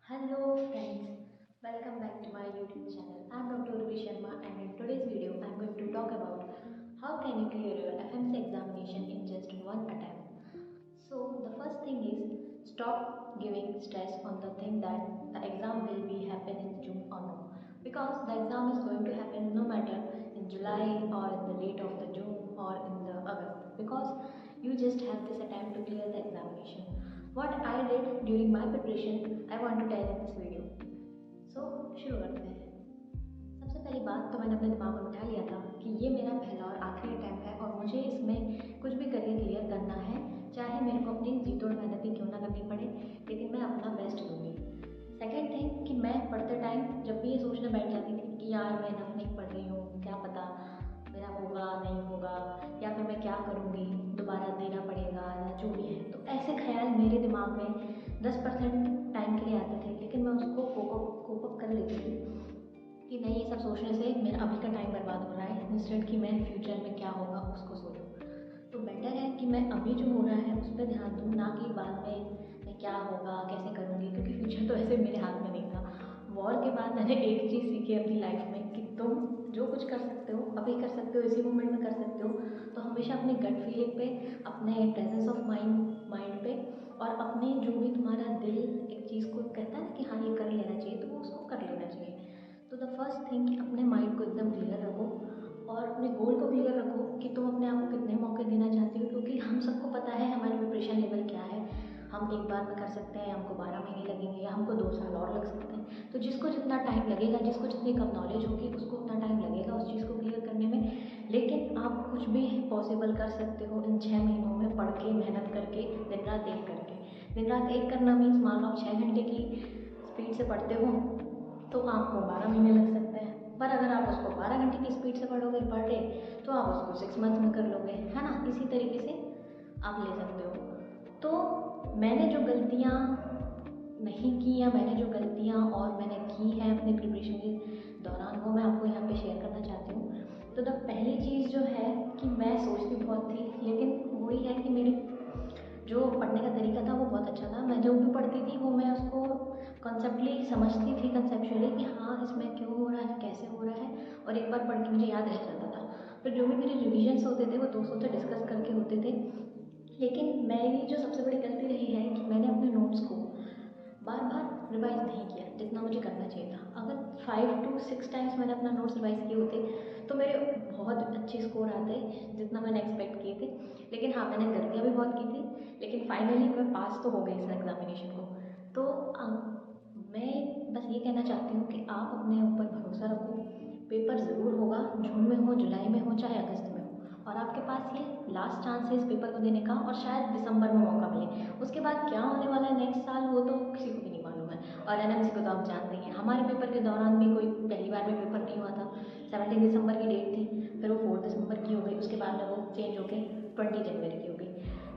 Hello friends, welcome back to my YouTube channel. I'm Dr. Urvi Sharma and in today's video I'm going to talk about how can you clear your FMC examination in just one attempt. So the first thing is stop giving stress on the thing that the exam will be happen in June or no, because the exam is going to happen no matter in July or in the late of the June or in the August, because you just have this attempt to clear the examination. What I did during my preparation I want to tell in this video. So शुरू करते हैं। सबसे पहली बात तो मैंने अपने दिमाग में बिठा लिया था कि ये मेरा पहला और आखिरी अटैम्प्ट है और मुझे इसमें कुछ भी करके क्लियर करना है, चाहे मेरे को अपनी जी तोड़ मेहनत ही क्यों ना करनी पड़े, लेकिन मैं अपना बेस्ट दूंगी। सेकेंड थिंग कि मैं पढ़ते टाइम जब भी ये सोचने बैठ जाती थी कि यार मैं इनफ नहीं पढ़ रही हूँ, क्या पता मेरा होगा नहीं होगा, या फिर मैं क्या करूँगी, दोबारा देना पड़ेगा या जो भी है, तो ऐसे ख्याल मेरे दिमाग में 10% टाइम के लिए आते थे, लेकिन मैं उसको कोप अप कर लेती थी कि नहीं, ये सब सोचने से मेरा अभी का टाइम बर्बाद हो रहा है, इंस्टेड कि मैं फ्यूचर में क्या होगा उसको सोचूं। तो बेटर है कि मैं अभी जो हो रहा है उस पर ध्यान दूँ, ना कि बाद में मैं क्या होगा कैसे करूँगी, क्योंकि फ्यूचर तो ऐसे मेरे हाथ में नहीं था। वॉर के बाद मैंने एक चीज़ सीखी अपनी लाइफ में कि तुम जो कुछ कर सकते हो अभी कर सकते हो, इसी मोमेंट में कर सकते हो, तो हमेशा अपनी गट फीलिंग पे, अपने प्रेजेंस ऑफ माइंड पे और अपने जो भी तुम्हारा दिल एक चीज़ को कहता है ना कि हाँ ये कर लेना चाहिए, तो वो उसको कर लेना चाहिए। तो द फर्स्ट थिंग कि अपने माइंड को एकदम क्लियर रखो और अपने गोल को क्लियर रखो कि तुम अपने आप को कितने मौके देना चाहते हो, क्योंकि हम सबको पता है हमारी प्रिपरेशन लेवल क्या है। हम एक बार में कर सकते हैं, हमको 12 महीने लगेंगे या हमको 2 साल और लग सकते हैं। तो जिसको जितना टाइम लगेगा, जिसको जितनी कम नॉलेज होगी, उसको उतना टाइम लगेगा उस चीज़ को क्लियर करने में। लेकिन आप कुछ भी पॉसिबल कर सकते हो इन 6 महीनों में, पढ़ के मेहनत करके, दिन रात एक करके। दिन रात एक करना मीन्स मान लो आप 6 घंटे की स्पीड से पढ़ते हो तो आपको 12 महीने लग सकते हैं, पर अगर आप उसको 12 घंटे की स्पीड से पढ़ोगे पर डे, तो आप उसको 6 मंथ में कर लोगे, है ना। इसी तरीके से आप ले सकते हो। तो मैंने जो गलतियाँ नहीं की या मैंने जो गलतियाँ और मैंने की हैं अपने प्रिपरेशन के दौरान, वो मैं आपको यहाँ पे शेयर करना चाहती हूँ। तो द पहली चीज़ जो है कि मैं सोचती बहुत थी, लेकिन वही है कि मेरी जो पढ़ने का तरीका था वो बहुत अच्छा था। मैं जो भी पढ़ती थी वो मैं उसको कॉन्सेप्टली समझती थी, कंसेप्चुअली कि हाँ इसमें क्यों हो रहा है, कैसे हो रहा है, और एक बार पढ़ के मुझे याद रह जाता था। फिर जो भी मेरे रिविजन्स होते थे वो दोस्तों से डिस्कस करके होते थे। लेकिन मेरी जो सबसे बड़ी गलती रही है कि मैंने अपने नोट्स को बार बार रिवाइज नहीं किया जितना मुझे करना चाहिए था। अगर 5 to 6 टाइम्स मैंने अपना नोट्स रिवाइज किए होते तो मेरे बहुत अच्छे स्कोर आते जितना मैंने एक्सपेक्ट किए थे। लेकिन हाँ, मैंने गलतियाँ भी बहुत की थी, लेकिन फाइनली मैं पास तो हो गई इस एग्जामिनेशन को। तो मैं बस ये कहना चाहती हूँ कि आप अपने ऊपर भरोसा रखो। पेपर ज़रूर होगा, जून में हो, जुलाई में हो, चाहे अगस्त में हो, और आपके पास ये लास्ट चांस है इस पेपर को देने का, और शायद दिसंबर में मौका मिले। उसके बाद क्या होने वाला है नेक्स्ट साल वो तो किसी को भी नहीं मालूम है। और एनएमसी को तो आप जानते ही हैं, हमारे पेपर के दौरान भी कोई पहली बार में पेपर नहीं हुआ था। 17 दिसंबर की डेट थी, फिर वो 4 दिसंबर की हो गई, उसके बाद में वो चेंज होकर 20 जनवरी की हो गई।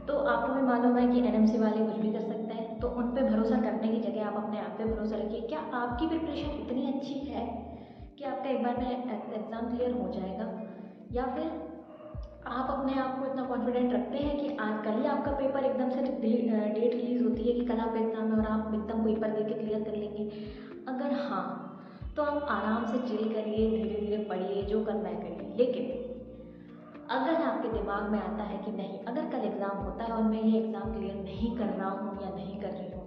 तो आपको भी मालूम है कि एनएमसी वाले कुछ भी कर सकते हैं, तो उन पर भरोसा करने की जगह आप अपने आप पे भरोसा रखिए। क्या आपकी प्रिपरेशन इतनी अच्छी है कि आपका एक बार में एग्ज़ाम क्लियर हो जाएगा, या फिर आप अपने आप को इतना कॉन्फिडेंट रखते हैं कि आज कल ही आपका पेपर एकदम से डेट रिलीज़ होती है कि कल आपका एग्ज़ाम है और आप एकदम पेपर दे के क्लियर कर लेंगे? अगर हाँ, तो आप आराम से चिल करिए, धीरे धीरे पढ़िए, जो करना है करिए। लेकिन अगर आपके दिमाग में आता है कि नहीं, अगर कल एग्ज़ाम होता है और मैं ये एग्ज़ाम क्लियर नहीं कर रहा हूँ या नहीं कर रही हूँ,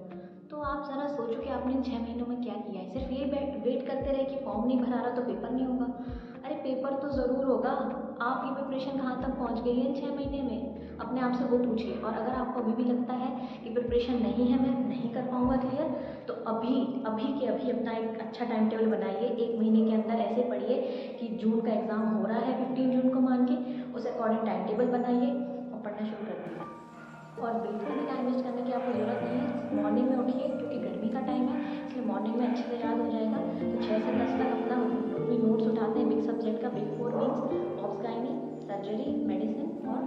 तो आप ज़रा सोचो कि आपने इन 6 महीनों में क्या किया है। सिर्फ ये वेट करते रहे कि फॉर्म नहीं भरा रहा तो पेपर नहीं होगा। अरे पेपर तो ज़रूर होगा। आपकी प्रिपरेशन कहाँ तक पहुँच गई है इन 6 महीने में, अपने आप से वो पूछिए। और अगर आपको अभी भी लगता है कि प्रिपरेशन नहीं है, मैं नहीं कर पाऊँगा क्लियर, तो अभी अभी के अभी अपना एक अच्छा टाइम टेबल बनाइए। 1 महीने के अंदर ऐसे पढ़िए कि जून का एग्ज़ाम हो रहा है 15 जून को मान के, उस अकॉर्डिंग टाइम टेबल बनाइए और पढ़ना शुरू कर दीजिए। और बिल्कुल भी टाइम वेस्ट करने की आपको ज़रूरत नहीं है। मॉर्निंग में उठिए, क्योंकि गर्मी का टाइम है, इसलिए मॉर्निंग में अच्छे से याद हो जाएगा। तो 6 से 10 तक अपना जो भी नोट्स उठाते हैं बिग सब्जेक्ट का, big 4 means obs gynae, surgery, medicine और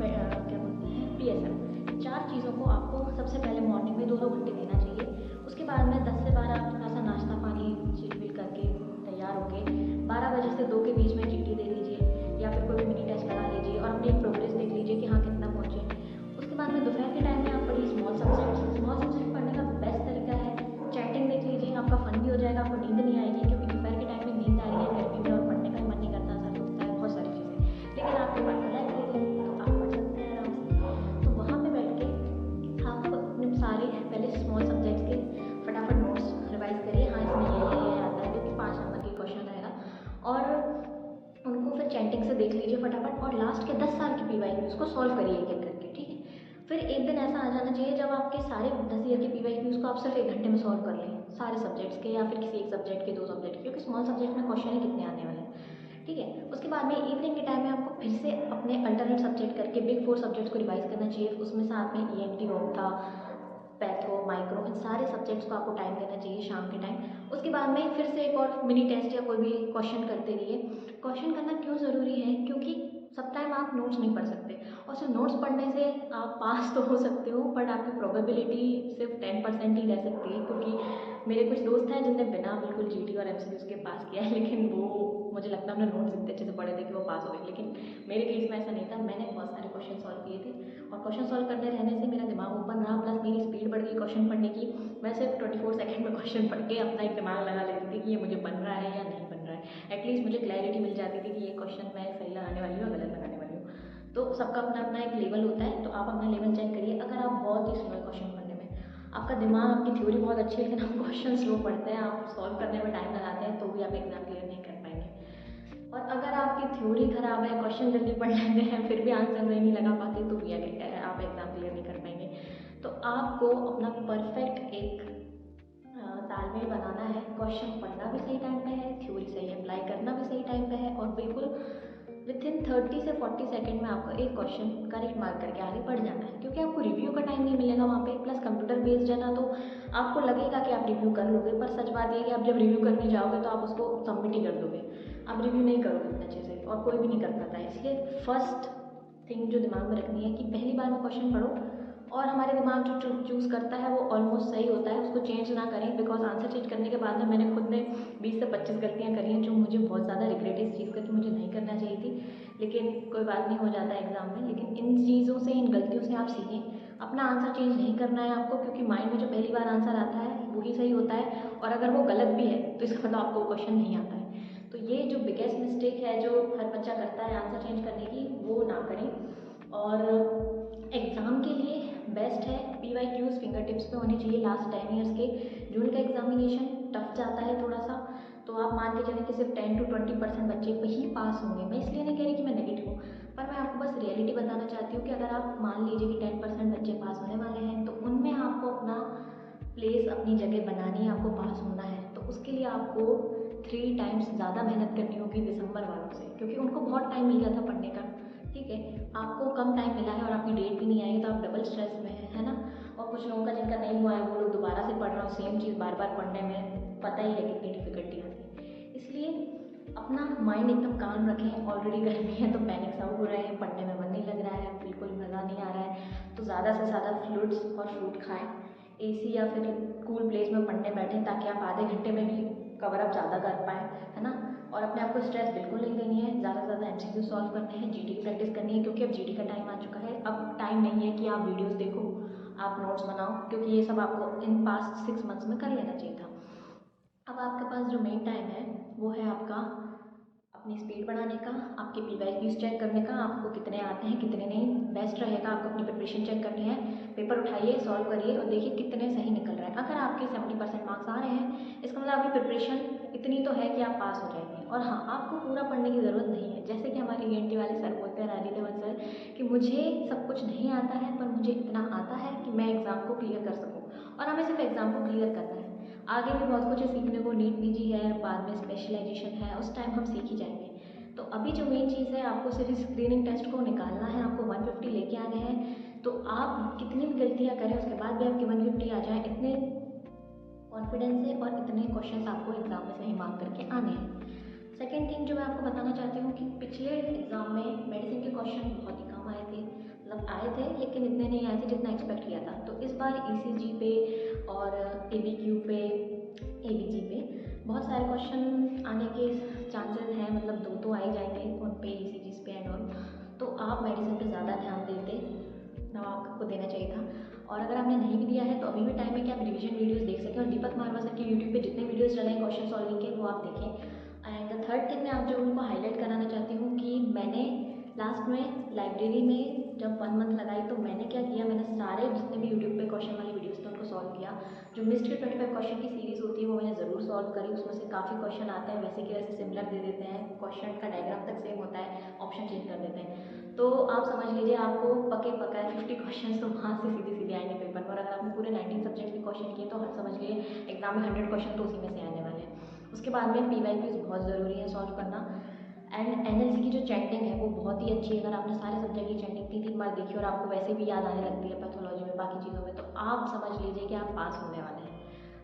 क्या बोलते हैं पीएसएम, 4 चीज़ों को आपको सबसे पहले मॉर्निंग में 2-2 घंटे देना चाहिए। उसके बाद में 10 से 12 आप थोड़ा सा नाश्ता पानी चिल करके तैयार होके 12 बजे से 2 के बीच में जीटी दे लीजिए, या फिर कोई भी मिनी टेस्ट लगा लीजिए और अपनी एक प्रोग्रेस देख लीजिए कि हाँ कितना पहुँचे। उसके बाद में दोपहर के टाइम में आप पढ़िए स्मॉल सब्जेक्ट पढ़ने का बेस्ट लास्ट के 10 साल की PYQs को सॉल्व करिए एक एक करके, ठीक है। फिर एक दिन ऐसा आ जाना चाहिए जब आपके सारे 10 ईयर के PYQs को आप सिर्फ 1 घंटे में सॉल्व कर लें, सारे सब्जेक्ट्स के या फिर किसी एक सब्जेक्ट के, 2 सब्जेक्ट के, क्योंकि स्मॉल सब्जेक्ट में क्वेश्चन ही कितने आने वाले हैं, ठीक है। उसके बाद में इवनिंग के टाइम में आपको फिर से अपने अल्टरनेट सब्जेक्ट करके बिग 4 सब्जेक्ट्स को रिवाइज करना चाहिए। उसमें साथ में ENT, ऑप्था, पैथो, माइक्रो, इन सारे सब्जेक्ट्स को आपको टाइम देना चाहिए शाम के टाइम। उसके बाद में फिर से एक और मिनी टेस्ट या कोई भी क्वेश्चन करते रहिए। क्वेश्चन करना क्यों ज़रूरी है, क्योंकि सब टाइम आप नोट्स नहीं पढ़ सकते, और सिर्फ नोट्स पढ़ने से आप पास तो हो सकते हो, बट आपकी प्रोबेबिलिटी सिर्फ 10% ही रह सकती है। क्योंकि मेरे कुछ दोस्त हैं जिनने बिना बिल्कुल GT और MCQs के पास किया है, लेकिन वो मुझे लगता है उन्होंने नोट्स इतने अच्छे से पढ़े थे कि वो पास हो गए। लेकिन मेरे केस में ऐसा नहीं था, मैंने बहुत सारे क्वेश्चन सॉल्व किए थे, और क्वेश्चन सॉल्व करते रहने से मेरा दिमाग ओपन रहा, प्लस मेरी स्पीड बढ़ गई क्वेश्चन पढ़ने की। मैं सिर्फ 24 सेकंड में क्वेश्चन पढ़ के अपना एक दिमाग लगा लेती थी कि ये मुझे बन रहा है या नहीं बन रहा है। एटलीस्ट मुझे क्लैरिटी मिल जाती थी कि ये क्वेश्चन मैं सही लगाने वाली हूँ या गलत लगाने वाली हूँ। तो सबका अपना अपना एक लेवल होता है, तो आप अपना लेवल चेक करिए। अगर आप बहुत ही स्लो है क्वेश्चन पढ़ने में, आपका दिमाग, आपकी थ्योरी बहुत अच्छी है, लेकिन आप क्वेश्चन स्लो पढ़ते हैं, आप सॉल्व करने में टाइम लगाते हैं, तो भी आप एग्जाम क्लियर नहीं कर पाएंगे। और अगर आपकी थ्योरी खराब है, क्वेश्चन जल्दी पढ़ लेते हैं, फिर भी आंसर नहीं लगा पाते, तो भी आप एग्जाम क्लियर नहीं कर पाएंगे। तो आपको अपना परफेक्ट एक तालमेल बनाना है। क्वेश्चन पढ़ना भी सही टाइम पे है, थ्योरी सही अप्लाई करना भी सही टाइम पे है, और बिल्कुल विथिन 30 से 40 सेकंड में आपको एक क्वेश्चन करेक्ट मार्क करके आगे बढ़ जाना है, क्योंकि आपको रिव्यू का टाइम नहीं मिलेगा वहाँ पे। प्लस कंप्यूटर बेस्ड है ना, तो आपको लगेगा कि आप रिव्यू कर लोगे, पर सच बात ये है कि आप जब रिव्यू करने जाओगे तो आप उसको सबमिट ही कर दोगे, आप रिव्यू नहीं करोगे उतने अच्छे से, और कोई भी नहीं कर पाता है। इसलिए फर्स्ट थिंग जो दिमाग में रखनी है कि पहली बार में क्वेश्चन पढ़ो, और हमारे दिमाग जो चूज़ करता है वो ऑलमोस्ट सही होता है, उसको चेंज ना करें। बिकॉज आंसर चेंज करने के बाद में मैंने खुद ने 20 से 25 गलतियाँ करी हैं, जो मुझे बहुत ज़्यादा रिग्रेट है इस चीज़ का कि मुझे नहीं करना चाहिए थी, लेकिन कोई बात नहीं, हो जाता है एग्जाम में। लेकिन इन चीज़ों से, इन गलतियों से आप सीखें। अपना आंसर चेंज नहीं करना है आपको, क्योंकि माइंड में जो पहली बार आंसर आता है वही सही होता है, और अगर वो गलत भी है तो इसका मतलब आपको क्वेश्चन नहीं आता है। तो ये जो बिगेस्ट मिस्टेक है जो हर बच्चा करता है आंसर चेंज करने की, वो ना करें। और एग्ज़ाम के लिए बेस्ट है PYQs फिंगर टिप्स पे होनी चाहिए। लास्ट 10 ईयर्स के जो उनका एग्जामिनेशन टफ जाता है थोड़ा सा, तो आप मान के चलें कि सिर्फ 10 to 20% बच्चे ही पास होंगे। मैं इसलिए नहीं कह रही कि मैं नेगेटिव हूँ, पर मैं आपको बस रियलिटी बताना चाहती हूँ कि अगर आप मान लीजिए कि 10% बच्चे पास होने वाले हैं, तो उनमें आपको अपना प्लेस, अपनी जगह बनानी है, आपको पास होना है। तो उसके लिए आपको 3 टाइम्स ज़्यादा मेहनत करनी होगी दिसंबर वालों से, क्योंकि उनको बहुत टाइम मिल जाता पढ़ने का, ठीक है। आपको कम टाइम मिला है और आपकी डेट भी नहीं आई, तो आप डबल स्ट्रेस में है ना। और कुछ लोगों का जिनका नहीं हुआ है, वो लोग दोबारा से पढ़ रहे हो, सेम चीज़ बार बार पढ़ने में पता ही है कितनी डिफिकल्टी आती है। इसलिए अपना माइंड एकदम काम रखें। ऑलरेडी गर्मी है तो पैनिक्स आउट हो रहे हैं, पढ़ने में मन नहीं लग रहा है, बिल्कुल मज़ा नहीं आ रहा है, तो ज़्यादा से ज़्यादा फ्लूइड्स और फ्रूट खाएँ। AC या फिर कूल प्लेस में पढ़ने बैठें, ताकि आप आधे घंटे में भी कवर अप ज़्यादा कर पाएँ, है ना। और अपने आप को स्ट्रेस बिल्कुल नहीं देनी है, ज़्यादा से ज़्यादा MCQ सॉल्व करने हैं, GT की प्रैक्टिस करनी है, क्योंकि अब GT का टाइम आ चुका है। अब टाइम नहीं है कि आप वीडियोस देखो, आप नोट्स बनाओ, क्योंकि ये सब आपको इन पास्ट 6 मंथ्स में कर लेना चाहिए था। अब आपके पास जो मेन टाइम है वो है आपका अपनी स्पीड बढ़ाने का, आपके PYQs चेक करने का, आपको कितने आते हैं कितने नहीं। बेस्ट रहेगा आपको अपनी प्रिपरेशन चेक करनी है, पेपर उठाइए, सॉल्व करिए और देखिए कितने सही निकल रहे हैं। अगर आपके 70% मार्क्स आ रहे हैं, इसका मतलब आपकी प्रिपरेशन इतनी तो है कि आप पास हो जाएंगे। और हाँ, आपको पूरा पढ़ने की ज़रूरत नहीं है। जैसे कि हमारे ENT वाले सर बोलते हैं, राजीव देवन सर, कि मुझे सब कुछ नहीं आता है, पर मुझे इतना आता है कि मैं एग्ज़ाम को क्लियर कर सकूँ। और हमें सिर्फ एग्ज़ाम को क्लियर करना है, आगे भी बहुत कुछ है सीखने को। नीट PG है, बाद में स्पेशलाइजेशन है, उस टाइम हम सीख ही जाएंगे। तो अभी जो मेन चीज़ है, आपको सिर्फ स्क्रीनिंग टेस्ट को निकालना है, आपको 150 लेके आने हैं। तो आप कितनी भी गलतियाँ करें, उसके बाद भी आपके 150 आ जाए, इतने कॉन्फिडेंस से और इतने क्वेश्चन आपको एग्जाम में सही मार्क करके आने हैं। सेकेंड थिंग जो मैं आपको बताना चाहती हूँ कि पिछले एग्जाम में मेडिसिन के क्वेश्चन बहुत ही कम आए थे, मतलब आए थे लेकिन इतने नहीं आए थे जितना एक्सपेक्ट किया था। तो इस बार ECG पे और ABQ पे, ABG पे बहुत सारे क्वेश्चन आने के चांसेस हैं, मतलब 2 तो आ ही जाएंगे उन पे, ECGs पे एंड ऑल। तो आप मेडिसिन पे ज़्यादा ध्यान देते ना, आपको देना चाहिए था। और अगर आपने नहीं भी दिया है तो अभी भी टाइम है कि आप रिवीजन वीडियोस देख सकें, और दीपक मारवा सर के यूट्यूब पे जितने वीडियोस चले हैं क्वेश्चन सॉल्विंग के, वो आप देखें। एंड थर्ड थिंग मैं आप जो उनको हाईलाइट कराना चाहती हूँ कि मैंने लास्ट में लाइब्रेरी में जब 1 मंथ लगाई, तो मैंने क्या किया, मैंने सारे जितने भी यूट्यूब पे क्वेश्चन वाली वीडियोस थे उनको सॉल्व किया। जो मिस्ट्री 25 क्वेश्चन की सीरीज़ होती है वो मैंने ज़रूर सॉल्व करी, उसमें से काफ़ी क्वेश्चन आते हैं वैसे कि वैसे सिमिलर दे देते हैं, क्वेश्चन का डायग्राम तक सेम होता है, ऑप्शन चेंज कर देते हैं। तो आप समझ लीजिए आपको पके पका 50 क्वेश्चन तो वहाँ से सीधे सीधे आएंगे पेपर में, और अगर आपने पूरे 19 सब्जेक्ट के क्वेश्चन किए तो हर समझ लीजिए एग्जाम में 100 क्वेश्चन तो उसी में से आने वाले हैं। उसके बाद में PYQs बहुत ज़रूरी है सॉल्व करना। एंड NLC की जो चैटिंग है वो बहुत ही अच्छी है, अगर आपने सारे सब्जेक्ट की चैटिंग 3 बार देखी और आपको वैसे भी याद आने लगती है पैथोलॉजी में बाकी चीज़ों में, तो आप समझ लीजिए कि आप पास होने वाले हैं।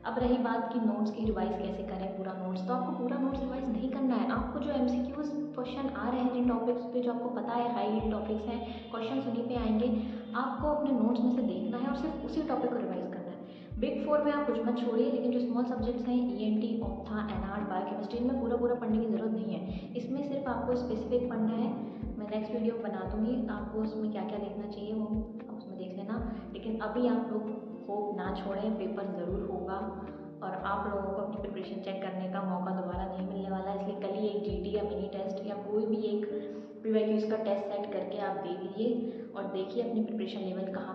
अब रही बात कि नोट्स की रिवाइज कैसे करें पूरा नोट्स, तो आपको पूरा नोट्स रिवाइज नहीं करना है। आपको जो MCQs क्वेश्चन आ रहे हैं जिन टॉपिक्स पे जो आपको पता है हाई यील्ड टॉपिक्स हैं, क्वेश्चन उन्हीं पे आएंगे, आपको अपने नोट्स में से देखना है और सिर्फ उसी टॉपिक को रिवाइज करना है। बिग 4 में आप कुछ मत छोड़िए, लेकिन जो स्मॉल सब्जेक्ट्स हैं ENT, ऑप्था, एनआर्ट, बायोकेमिस्ट्री, इनमें पूरा पूरा पढ़ने की ज़रूरत नहीं है। इसमें सिर्फ आपको स्पेसिफिक पढ़ना है। मैं नेक्स्ट वीडियो बना दूंगी, आपको उसमें क्या क्या देखना चाहिए वो आप उसमें देख लेना। लेकिन अभी आप लोग होप ना छोड़ें, पेपर ज़रूर होगा और आप लोगों को अपनी प्रिपरेशन चेक करने का मौका दोबारा नहीं मिलने वाला, इसलिए कल ही एक GT या मिनी टेस्ट या कोई भी एक PYQs का टेस्ट सेट करके आप दे दीजिए और देखिए अपनी प्रिपरेशन लेवल कहाँ